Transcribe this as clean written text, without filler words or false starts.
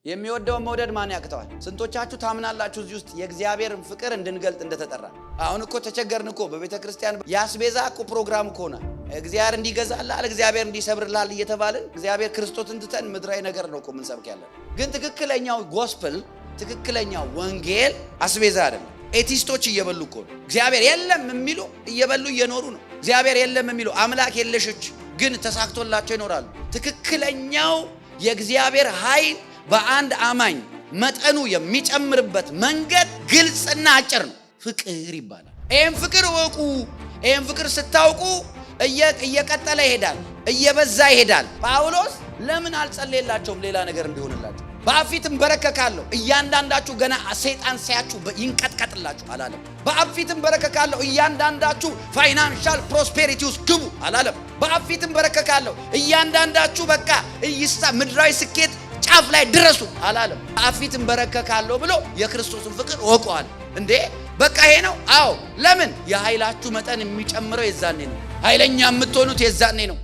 የሚወደውን መውደድ ማን ያቅተዋል? ስንቶቻችሁ ታምናላችሁ እዚህ ውስጥ የእግዚአብሔርን ፍቅር እንድንገልጥ እንደተጠራ? አሁን እኮ ተቸገርን እኮ በቤተ ክርስቲያን ያስቤዛ እኮ ፕሮግራም እኮ ነው። እግዚአብሔር እንዲገዛላል እግዚአብሔር እንዲሰብርላል እየተባልን እግዚአብሔር ክርስቶስን ትተን ምድራዊ ነገር ነው እኮ ምን ሰብክ ያለን። ግን ትክክለኛው ጎስፕል ትክክለኛው ወንጌል አስቤዛ አይደለም። ኤቲስቶች እየበሉ እኮ ነው። እግዚአብሔር የለም የሚሉ እየበሉ እየኖሩ ነው። እግዚአብሔር የለም የሚሉ አምላክ የለሾች ግን ተሳክቶላቸው ይኖራሉ። ትክክለኛው የእግዚአብሔር ኃይል በአንድ አማኝ መጠኑ የሚጨምርበት መንገድ ግልጽና አጭር ነው። ፍቅር ይባላል። ይሄን ፍቅር ወቁ። ይሄን ፍቅር ስታውቁ እየቀጠለ ይሄዳል፣ እየበዛ ይሄዳል። ጳውሎስ ለምን አልጸለየላቸውም ሌላ ነገር እንዲሆንላቸው? በአብ ፊት እንበረከካለሁ እያንዳንዳችሁ ገና ሰይጣን ሲያችሁ ይንቀጥቀጥላችሁ አላለም። በአብ ፊት እንበረከካለሁ እያንዳንዳችሁ ፋይናንሻል ፕሮስፔሪቲ ውስጥ ግቡ አላለም። በአብ ፊት እንበረከካለሁ እያንዳንዳችሁ በቃ ምድራዊ ስኬት ጫፍ ላይ ድረሱ አላለም። በአብ ፊት እንበረከካለሁ ብሎ የክርስቶስን ፍቅር ወቀዋል። እንዴ በቃ ይሄ ነው? አዎ። ለምን? የኃይላችሁ መጠን የሚጨምረው የዛኔ ነው። ኃይለኛ የምትሆኑት የዛኔ ነው።